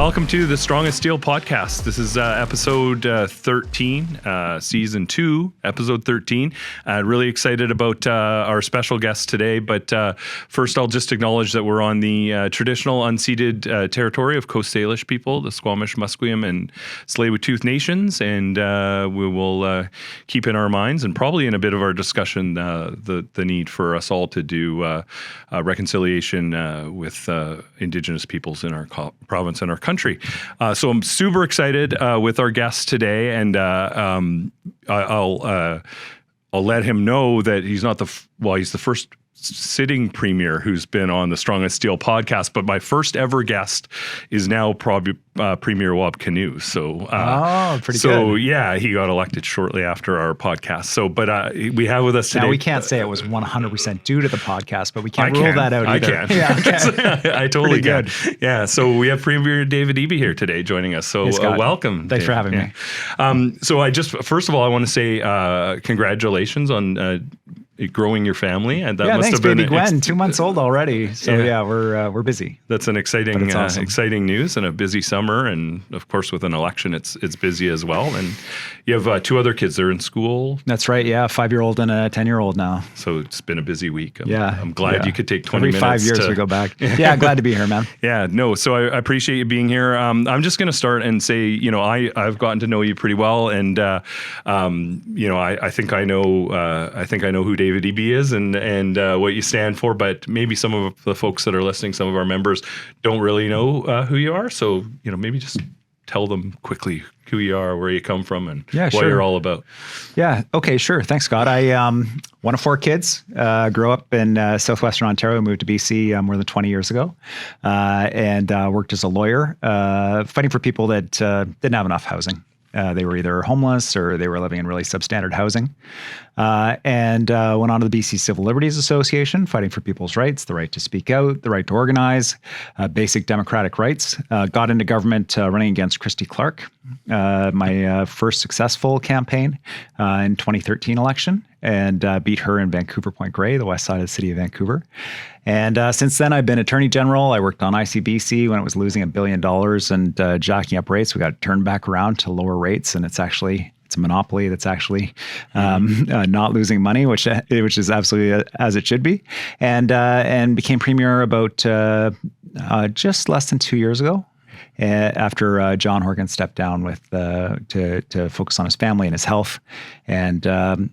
welcome to the Strongest Steel Podcast. This is episode 13, season 2, episode 13. Really excited about our special guest today, but first I'll just acknowledge that we're on the traditional unceded territory of Coast Salish people, the Squamish, Musqueam, and Tsleil-Waututh nations, and we will keep in our minds, and probably in a bit of our discussion, the need for us all to do reconciliation with Indigenous peoples in our province and our country. So I'm super excited with our guest today, and I'll let him know that he's not he's the first sitting premier who's been on the Strongest Steel podcast, but my first ever guest is now probably Premier Wab Kinew. So, pretty good. So yeah, he got elected shortly after our podcast. So, but we have with us today. Now we can't say it was 100% due to the podcast, but we can't rule that out either. I can. Yeah, I totally can. Yeah. So we have Premier David Eby here today joining us. So welcome. Thanks for having me. So first of all, I want to say congratulations on growing your family, and that must thanks, have been baby Gwen, 2 months old already. So we're busy. That's an exciting, awesome. Exciting news, and a busy summer, and of course with an election, it's busy as well. And you have 2 other kids. They're in school. That's right. Yeah, a 5-year-old and a 10-year-old now. So it's been a busy week. I'm glad you could take 20 minutes. Every 5 years we go back. Yeah, glad to be here, man. Yeah, no. So I appreciate you being here. I'm just going to start and say, I've gotten to know you pretty well, and I think I know who David Eby is and what you stand for, but maybe some of the folks that are listening, some of our members, don't really know who you are. So, maybe just tell them quickly who you are, where you come from, and what you're all about. Yeah. Okay, sure. Thanks, Scott. I one of 4 kids, grew up in southwestern Ontario, moved to BC more than 20 years ago, and worked as a lawyer, fighting for people that didn't have enough housing. They were either homeless or they were living in really substandard housing. And went on to the BC Civil Liberties Association, fighting for people's rights, the right to speak out, the right to organize, basic democratic rights. Got into government running against Christy Clark, my first successful campaign in 2013 election, and beat her in Vancouver Point Grey, the west side of the city of Vancouver. And since then, I've been Attorney General. I worked on ICBC when it was losing $1 billion and jacking up rates. We got turned back around to lower rates, and it's a monopoly that's actually not losing money, which is absolutely as it should be. And became premier about just less than 2 years ago. After John Horgan stepped down with to focus on his family and his health, and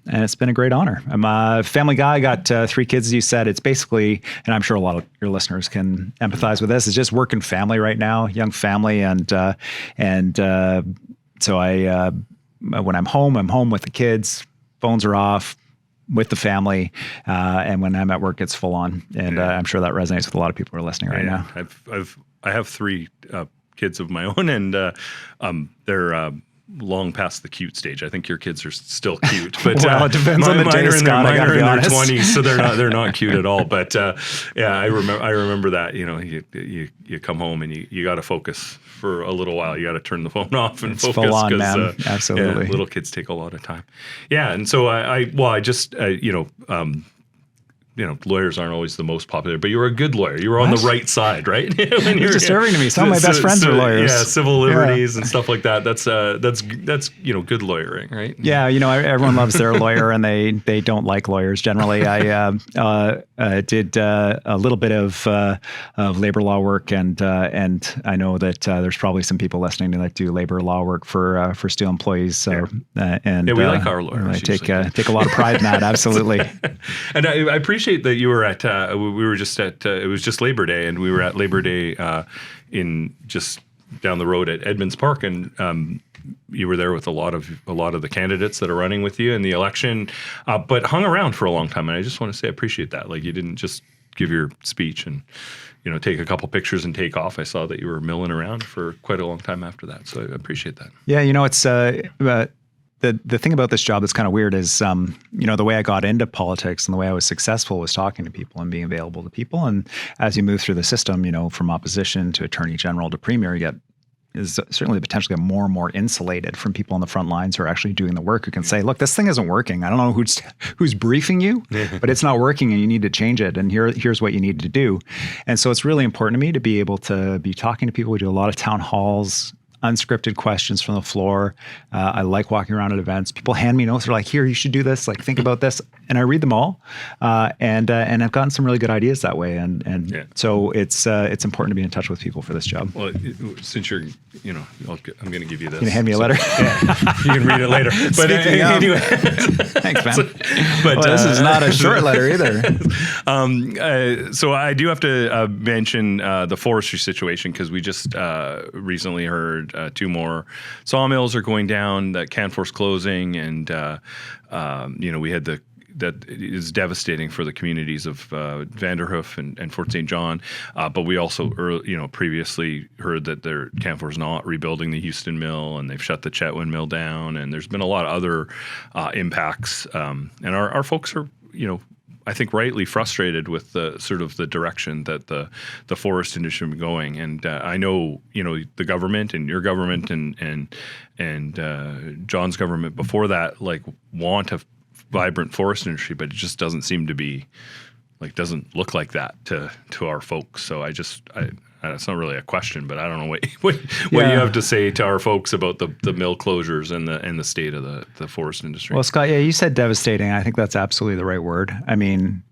it's been a great honor. I'm a family guy. I got 3 kids, as you said. It's basically, and I'm sure a lot of your listeners can empathize with this, it's just working family right now, young family, and so I when I'm home with the kids. Phones are off. With the family, and when I'm at work, it's full on, and I'm sure that resonates with a lot of people who are listening right now. I have 3 kids of my own, and they're long past the cute stage. I think your kids are still cute, but well, it depends on the day, Scott. Mine are in their 20s, so they're not cute at all. But I remember that. You come home and you got to focus for a little while. You got to turn the phone off and focus. Full on, man. Absolutely. Little kids take a lot of time. Yeah, and so I just lawyers aren't always the most popular, but you were a good lawyer. You were on the right side, right? You're disturbing to me. Some of my best friends are lawyers. Yeah, civil liberties and stuff like that. That's good lawyering, right? Yeah, everyone loves their lawyer, and they don't like lawyers generally. I did a little bit of labor law work, and I know that there's probably some people listening that do labor law work for steel employees. So and we like our lawyers. I take a lot of pride in that. Absolutely. And I appreciate that you were at. We were just at. It was just Labor Day, and we were at Labor Day in just down the road at Edmonds Park, and you were there with a lot of the candidates that are running with you in the election, but hung around for a long time. And I just want to say I appreciate that. Like, you didn't just give your speech and take a couple pictures and take off. I saw that you were milling around for quite a long time after that. So I appreciate that. Yeah, it's the thing about this job that's kind of weird is, the way I got into politics and the way I was successful was talking to people and being available to people. And as you move through the system, from opposition to attorney general to premier, you get is certainly potentially more and more insulated from people on the front lines who are actually doing the work, who can say, look, this thing isn't working. I don't know who's briefing you, but it's not working and you need to change it. And here's what you need to do. And so it's really important to me to be able to be talking to people. We do a lot of town halls, unscripted questions from the floor. I like walking around at events. People hand me notes. They're like, here, you should do this. Like, think about this. And I read them all. And I've gotten some really good ideas that way. And so it's important to be in touch with people for this job. Well, since you're, I'm going to give you this. You can hand me a letter? You can read it later. But anyway. Thanks, man. But this is not a short letter either. So I do have to mention the forestry situation, because we just recently heard 2 more sawmills are going down, that Canfor's closing, and we had that is devastating for the communities of Vanderhoof and Fort St. John. But we also, previously heard that Canfor's not rebuilding the Houston mill, and they've shut the Chetwynd mill down, and there's been a lot of other impacts. And our folks are, I think rightly frustrated with the sort of the direction that the forest industry is going. And I know, the government and your government and John's government before that, like, want a vibrant forest industry, but it just doesn't seem to be, like, doesn't look like that to our folks. So it's not really a question, but I don't know what you have to say to our folks about the mill closures and the state of the forest industry. Well, Scott, you said devastating. I think that's absolutely the right word. I mean,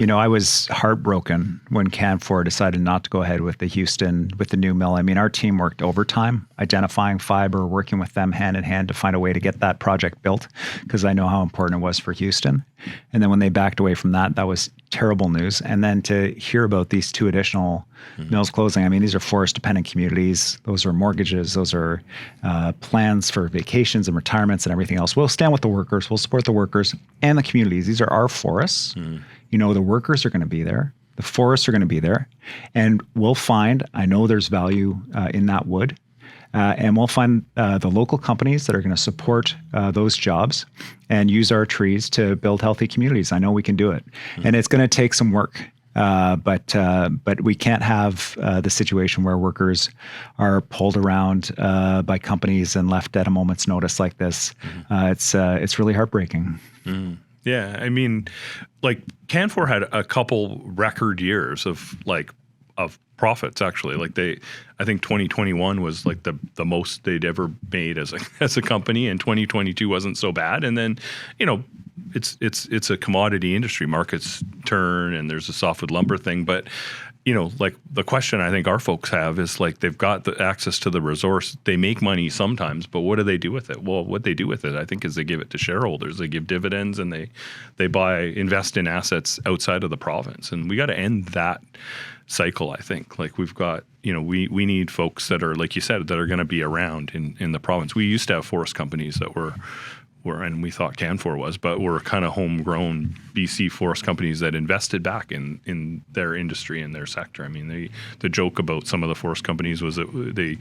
I was heartbroken when Canfor decided not to go ahead with the new mill. I mean, our team worked overtime, identifying fiber, working with them hand in hand to find a way to get that project built, because I know how important it was for Houston. And then when they backed away from that was terrible news. And then to hear about these 2 additional mills closing, I mean, these are forest-dependent communities. Those are mortgages. Those are plans for vacations and retirements and everything else. We'll stand with the workers. We'll support the workers and the communities. These are our forests. The workers are going to be there. The forests are going to be there. And we'll find, I know there's value in that wood. And we'll find the local companies that are going to support those jobs and use our trees to build healthy communities. I know we can do it. And it's going to take some work. But we can't have the situation where workers are pulled around by companies and left at a moment's notice like this. It's really heartbreaking. Yeah, I mean, like, Canfor had a couple record years of profits, actually. Like, I think 2021 was like the most they'd ever made as a company, and 2022 wasn't so bad. And then, it's a commodity industry. Markets turn, and there's a softwood lumber thing, but like, the question I think our folks have is, like, they've got the access to the resource. They make money sometimes, but what do they do with it? Well, what they do with it, I think, is they give it to shareholders. They give dividends, and they invest in assets outside of the province. And we got to end that cycle, I think. Like, we've got, we need folks that are, like you said, that are going to be around in the province. We used to have forest companies that were, and we thought Canfor was, but were kind of homegrown BC forest companies that invested back in their industry and their sector. I mean, the joke about some of the forest companies was that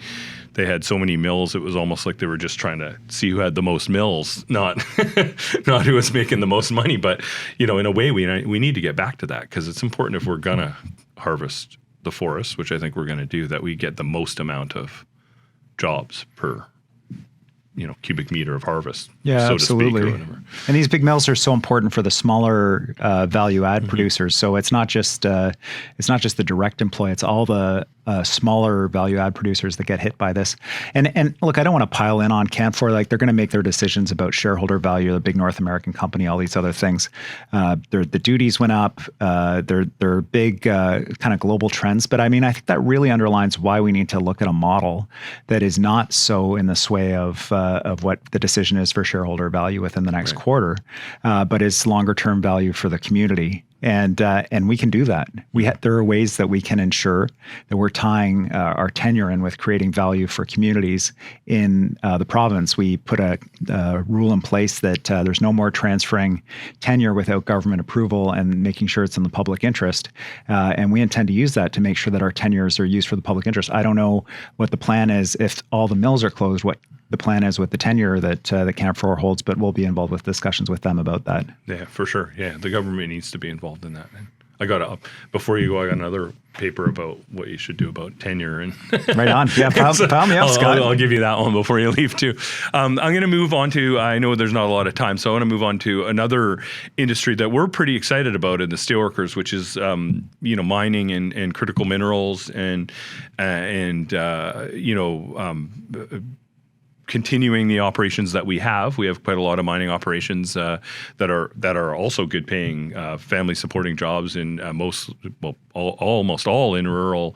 they had so many mills, it was almost like they were just trying to see who had the most mills, not who was making the most money. But, in a way, we need to get back to that, because it's important, if we're going to harvest the forest, which I think we're going to do, that we get the most amount of jobs per cubic meter of harvest, so absolutely. to speak, or whatever. And these big mills are so important for the smaller value add producers. So it's not just the direct employee; it's all the smaller value add producers that get hit by this. And look, I don't want to pile in on Canfor. Like, they're going to make their decisions about shareholder value, the big North American company, all these other things. The duties went up. They're big kind of global trends. But I mean, I think that really underlines why we need to look at a model that is not so in the sway of what the decision is for shareholder value within the next quarter, but is longer term value for the community. And we can do that. There are ways that we can ensure that we're tying our tenure in with creating value for communities in the province. We put a rule in place that there's no more transferring tenure without government approval and making sure it's in the public interest. And we intend to use that to make sure that our tenures are used for the public interest. I don't know what the plan is if all the mills are closed, what the plan is with the tenure that Canfor holds, but we'll be involved with discussions with them about that. Yeah, for sure. Yeah, the government needs to be involved in that. I got before you go, I got another paper about what you should do about tenure and right on. Yeah, pile me up, Scott. I'll give you that one before you leave too. I'm going to move on to, I know there's not a lot of time, so I want to move on to another industry that we're pretty excited about in the steelworkers, which is mining and critical minerals and continuing the operations that we have. We have quite a lot of mining operations that are also good paying, family supporting jobs in almost all in rural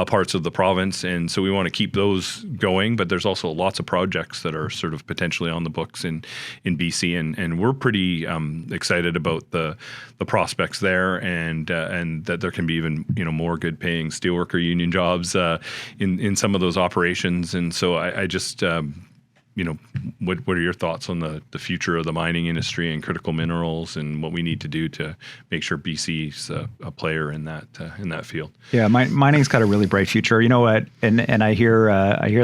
parts of the province. And so we want to keep those going, but there's also lots of projects that are sort of potentially on the books in BC. And we're pretty excited about the prospects there and that there can be even, more good paying steelworker union jobs in some of those operations. And so I just, what are your thoughts on the future of the mining industry and critical minerals and what we need to do to make sure BC's a player in that field? Yeah, mining's got a really bright future. You know what? And I hear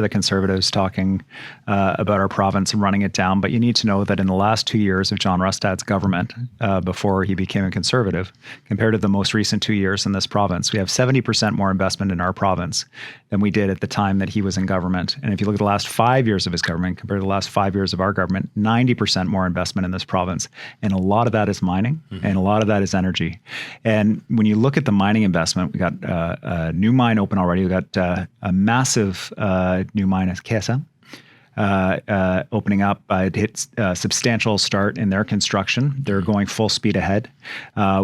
the Conservatives talking about our province and running it down. But you need to know that in the last 2 years of John Rustad's government, before he became a Conservative, compared to the most recent 2 years in this province, we have 70% more investment in our province than we did at the time that he was in government. And if you look at the last 5 years of his government compared to the last 5 years of our government, 90% more investment in this province. And a lot of that is mining, and a lot of that is energy. And when you look at the mining investment, we got a new mine open already. We got a massive new mine at KSM. Opening up. It hit a substantial start in their construction. They're going full speed ahead.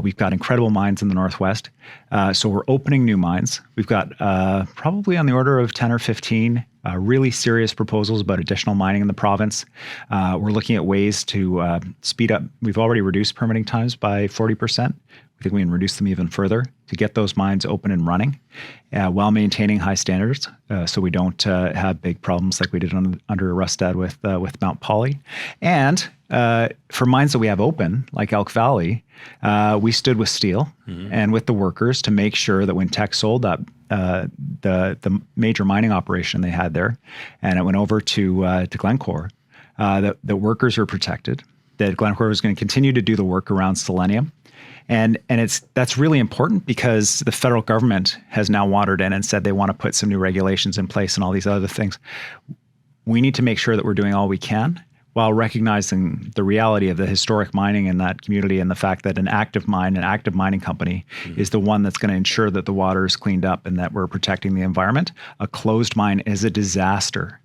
We've got incredible mines in the Northwest. So we're opening new mines. We've got probably on the order of 10 or 15 really serious proposals about additional mining in the province. We're looking at ways to speed up. We've already reduced permitting times by 40%. I think we can reduce them even further to get those mines open and running while maintaining high standards, so we don't have big problems like we did under Rustad with Mount Poly. And for mines that we have open, like Elk Valley, we stood with Steel and with the workers to make sure that when Teck sold that the major mining operation they had there, and it went over to Glencore, that the workers were protected, that Glencore was going to continue to do the work around selenium. And that's really important because the federal government has now wandered in and said they want to put some new regulations in place and all these other things. We need to make sure that we're doing all we can while recognizing the reality of the historic mining in that community and the fact that an active mining company is the one that's going to ensure that the water is cleaned up and that we're protecting the environment. A closed mine is a disaster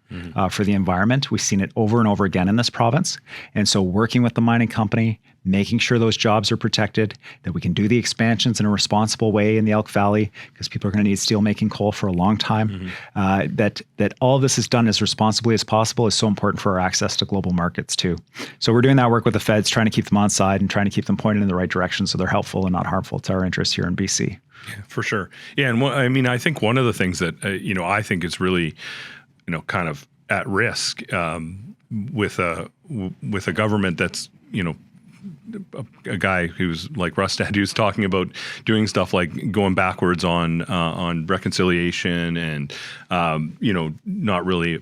for the environment. We've seen it over and over again in this province. And so working with the mining company, making sure those jobs are protected, that we can do the expansions in a responsible way in the Elk Valley, because people are going to need steel-making coal for a long time, that all of this is done as responsibly as possible is so important for our access to global markets too. So we're doing that work with the feds, trying to keep them on side and trying to keep them pointed in the right direction so they're helpful and not harmful to our interests here in BC. Yeah, for sure. Yeah, and I think one of the things that, I think is really, kind of at risk with a government that's, a guy who's like Rustad, who's talking about doing stuff like going backwards on reconciliation and, not really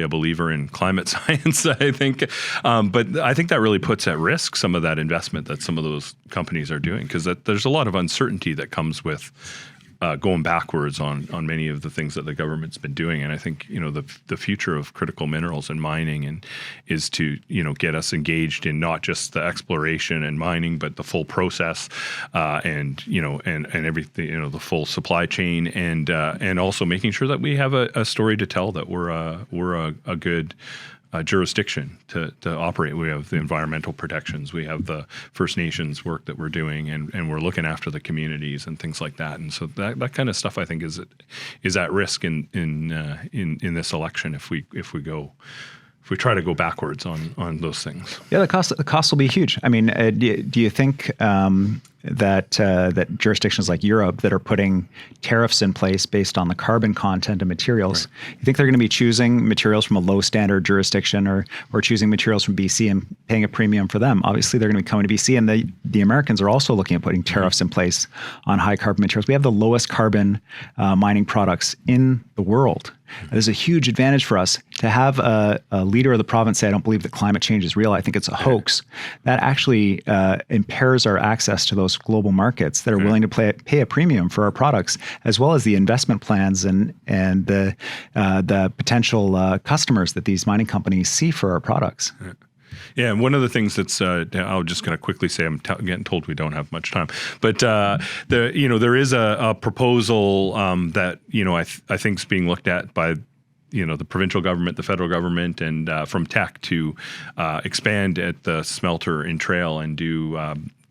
a believer in climate science, I think. But I think that really puts at risk some of that investment that some of those companies are doing, because there's a lot of uncertainty that comes with going backwards on many of the things that the government's been doing. And I think, the future of critical minerals and mining is to, get us engaged in not just the exploration and mining, but the full process and everything, the full supply chain and also making sure that we have a story to tell, that we're a good jurisdiction to operate. We have the environmental protections, we have the First Nations work that we're doing, and we're looking after the communities and things like that. And so that kind of stuff, I think, is at risk in this election if we try to go backwards on those things. Yeah, the cost will be huge. I mean, do you think that jurisdictions like Europe that are putting tariffs in place based on the carbon content of materials, right, you think they're going to be choosing materials from a low standard jurisdiction or choosing materials from BC and paying a premium for them? Obviously, they're going to be coming to BC, and the Americans are also looking at putting tariffs in place on high carbon materials. We have the lowest carbon mining products in the world. There's a huge advantage for us to have a leader of the province say, I don't believe that climate change is real. I think it's a hoax. That actually impairs our access to those global markets that are willing to pay a premium for our products, as well as the investment plans and the potential customers that these mining companies see for our products. Yeah, and one of the things that's I'm just going to quickly say, I'm getting told we don't have much time, but there is a proposal that I think is being looked at by the provincial government, the federal government, and from Teck to expand at the smelter in Trail and do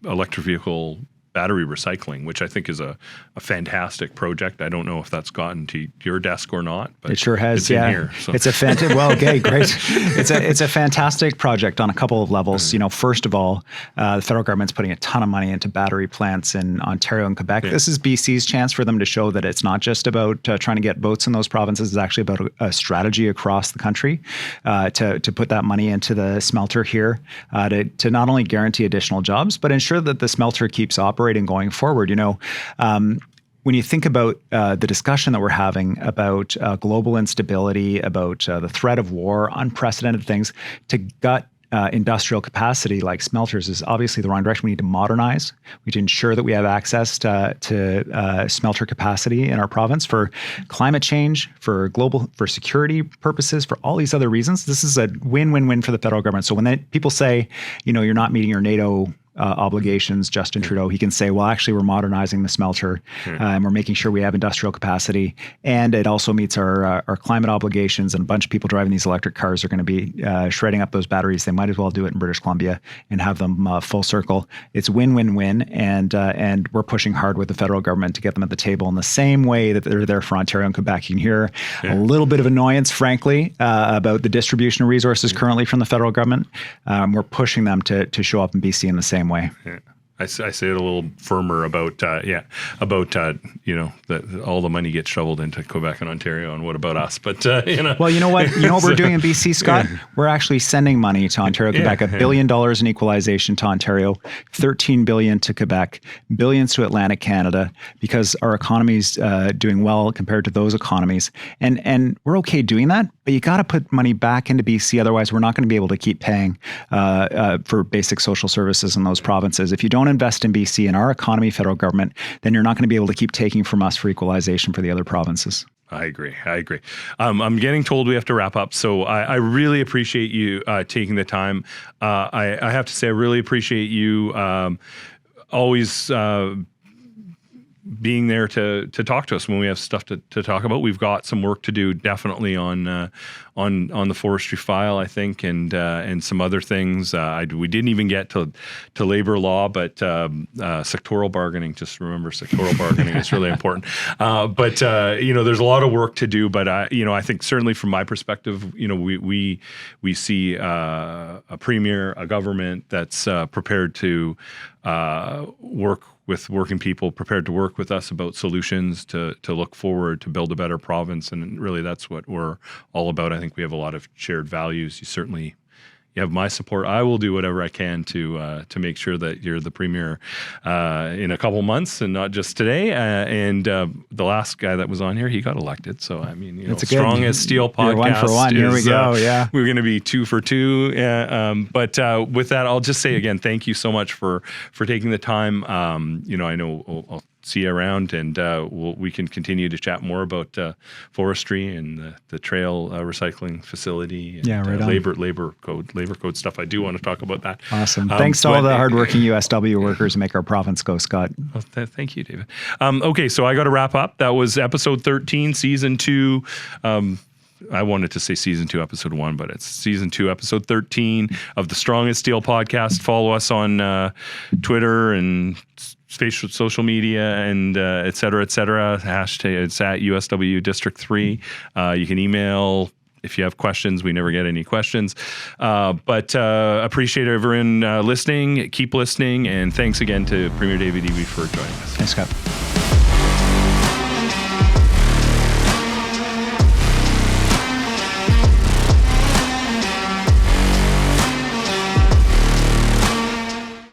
electric vehicle battery recycling, which I think is a fantastic project. I don't know if that's gotten to your desk or not, but it sure has. It's in here. So. It's a fantastic. Well, okay, great. It's a fantastic project on a couple of levels. First of all, the federal government's putting a ton of money into battery plants in Ontario and Quebec. Yeah. This is BC's chance for them to show that it's not just about trying to get votes in those provinces. It's actually about a strategy across the country to put that money into the smelter here to not only guarantee additional jobs, but ensure that the smelter keeps operating going forward. When you think about the discussion that we're having about global instability, about the threat of war, unprecedented things, to gut industrial capacity like smelters is obviously the wrong direction. We need to modernize. We need to ensure that we have access to smelter capacity in our province for climate change, for security purposes, for all these other reasons. This is a win-win-win for the federal government. So when people say, you're not meeting your NATO obligations, Justin Trudeau, he can say, well, actually, we're modernizing the smelter and we're making sure we have industrial capacity. And it also meets our climate obligations. And a bunch of people driving these electric cars are going to be shredding up those batteries. They might as well do it in British Columbia and have them full circle. It's win-win-win. And we're pushing hard with the federal government to get them at the table in the same way that they're there for Ontario and Quebec. You can hear a little bit of annoyance, frankly, about the distribution of resources currently from the federal government. We're pushing them to show up in BC in the same way. Yeah. I say it a little firmer about that all the money gets shoveled into Quebec and Ontario, and what about us? But well, you know what we're doing in BC, Scott? Yeah. We're actually sending money to Ontario, Quebec, $1 billion in equalization to Ontario, $13 billion to Quebec, billions to Atlantic Canada, because our economy's doing well compared to those economies, and we're okay doing that. But you got to put money back into BC, otherwise we're not going to be able to keep paying for basic social services in those provinces. If you don't invest in BC and our economy, federal government, then you're not going to be able to keep taking from us for equalization for the other provinces. I agree. I'm getting told we have to wrap up, so I really appreciate you taking the time. I have to say, I really appreciate you always being there to talk to us when we have stuff to talk about. We've got some work to do, definitely on the forestry file, I think, and some other things. We didn't even get to labor law, but sectoral bargaining. Just remember, sectoral bargaining is really important. But there's a lot of work to do. But I think certainly from my perspective, we see a premier, a government that's prepared to work with working people, prepared to work with us about solutions to look forward, to build a better province. And really that's what we're all about. I think we have a lot of shared values. You have my support. I will do whatever I can to make sure that you're the premier in a couple months and not just today. And the last guy that was on here, he got elected. So, I mean, it's strong as Steel podcast. One for one. Here we go. Yeah. We're going to be 2 for 2. But with that, I'll just say again, thank you so much for taking the time. I know I'll see you around, and we can continue to chat more about forestry and the trail recycling facility and labor code stuff. I do want to talk about that. Awesome. Thanks to all the hardworking USW workers who make our province go, Scott. Well, thank you, David. Okay, so I got to wrap up. That was episode 13, season 2. I wanted to say season 2, episode 1, but it's season 2, episode 13 of the Strongest Steel podcast. Follow us on Twitter and social media and et cetera. Hashtag it's at USW District 3. You can email if you have questions. We never get any questions. But appreciate everyone listening. Keep listening. And thanks again to Premier David Eby for joining us. Thanks, Scott.